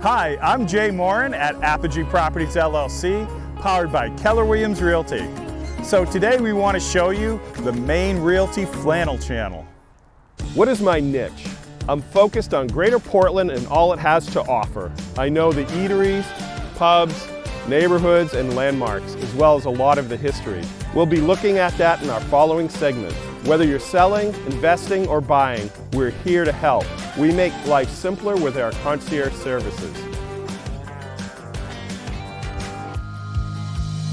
Hi, I'm Jay Morin at Apogee Properties LLC, powered by Keller Realty. So today we want to show you the Maine Realty Flannel channel. What is my niche? I'm focused on Greater Portland and all it has to offer. I know the eateries, pubs, neighborhoods, and landmarks, as well as a lot of the history. We'll be looking at that in our following segments. Whether you're selling, investing, or buying, we're here to help. We make life simpler with our concierge services.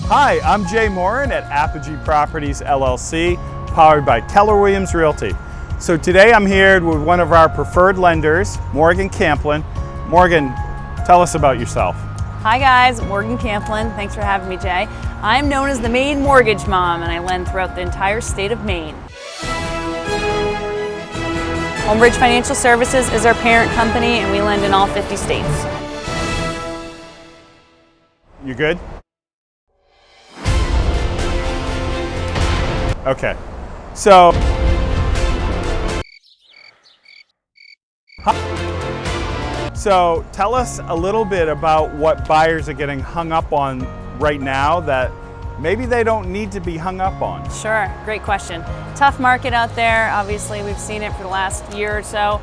Hi, I'm Jay Morin at Apogee Properties LLC, powered by Keller Realty. So today I'm here with one of our preferred lenders, Morgan Camplin. Morgan, tell us about yourself. Hi guys, Morgan Camplin. Thanks for having me, Jay. I'm known as the Maine Mortgage Mom, and I lend throughout the entire state of Maine. Homebridge Financial Services is our parent company, and we lend in all 50 states. You good? Okay. So tell us a little bit about what buyers are getting hung up on right now that maybe they don't need to be hung up on. Sure, great question. Tough market out there. Obviously, we've seen it for the last year or so,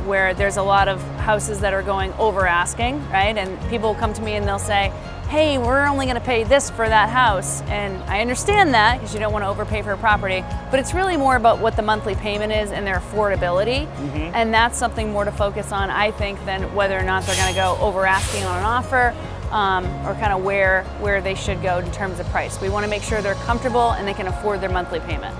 where there's a lot of houses that are going over asking, right? And people come to me and they'll say, hey, we're only going to pay this for that house. And I understand that because you don't want to overpay for a property, but it's really more about what the monthly payment is and their affordability. And that's something more to focus on, I think, than whether or not they're going to go over asking on an offer, or kind of where they should go in terms of price. We want to make sure they're comfortable and they can afford their monthly payment.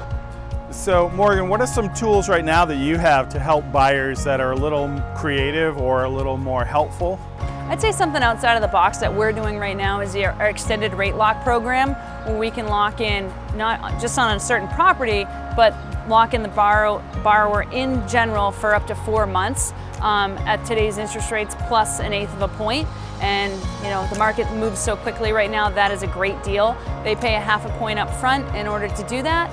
So Morgan, what are some tools right now that you have to help buyers that are a little creative or a little more helpful? I'd say something outside of the box that we're doing right now is our extended rate lock program, where we can lock in not just on a certain property, but lock in the borrower in general for up to 4 months at today's interest rates plus 1/8 of a point. And you know, the market moves so quickly right now, that is a great deal. They pay a 1/2 a point up front in order to do that,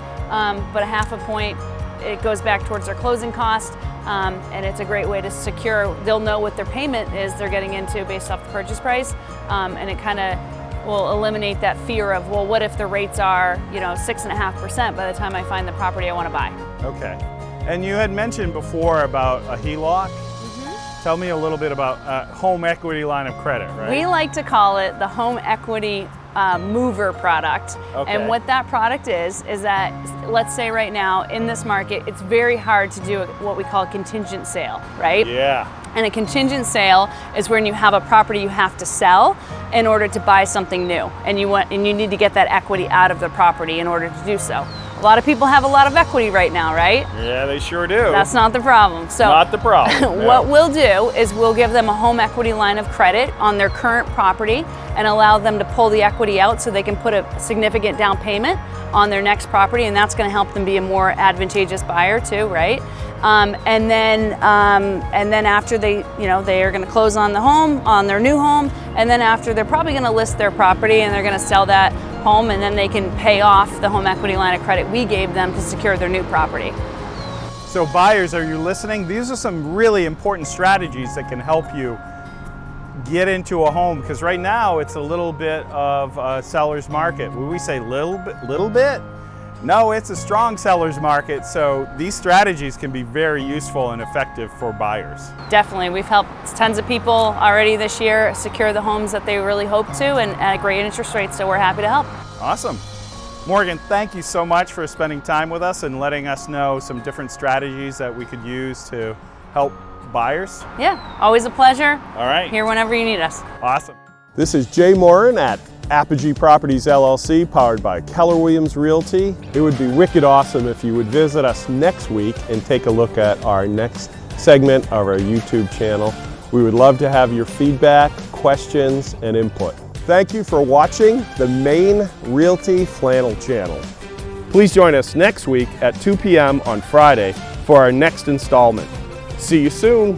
but a 1/2 a point, it goes back towards their closing cost. And it's a great way to secure, they'll know what their payment is they're getting into based off the purchase price, and it kind of will eliminate that fear of, well, what if the rates are 6.5% by the time I find the property I want to buy. Okay. And you had mentioned before about a HELOC. Tell me a little bit about home equity line of credit, right? We like to call it the home equity mover product. Okay. And what that product is that, let's say right now in this market, it's very hard to do what we call a contingent sale, right? Yeah. And a contingent sale is when you have a property you have to sell in order to buy something new, and you need to get that equity out of the property in order to do so. A lot of people have a lot of equity right now, right? Yeah, they sure do. That's not the problem. So not the problem. What we'll do is we'll give them a home equity line of credit on their current property and allow them to pull the equity out so they can put a significant down payment on their next property, and that's going to help them be a more advantageous buyer too, right? And then after they are going to close on the home, on their new home, and then after they're probably going to list their property and they're going to sell that home, and then they can pay off the home equity line of credit we gave them to secure their new property. So buyers, are you listening? These are some really important strategies that can help you get into a home, because right now it's a little bit of a seller's market. Would we say little bit? No, it's a strong seller's market, so these strategies can be very useful and effective for buyers. Definitely. We've helped tons of people already this year secure the homes that they really hope to, and at great interest rates, so we're happy to help. Awesome. Morgan, thank you so much for spending time with us and letting us know some different strategies that we could use to help buyers. Yeah, always a pleasure. All right. Here whenever you need us. Awesome. This is Jay Morin at Apogee Properties LLC, powered by Keller Realty. It would be wicked awesome if you would visit us next week and take a look at our next segment of our YouTube channel. We would love to have your feedback, questions, and input. Thank you for watching the Maine Realty Flannel channel. Please join us next week at 2 p.m. on Friday for our next installment. See you soon.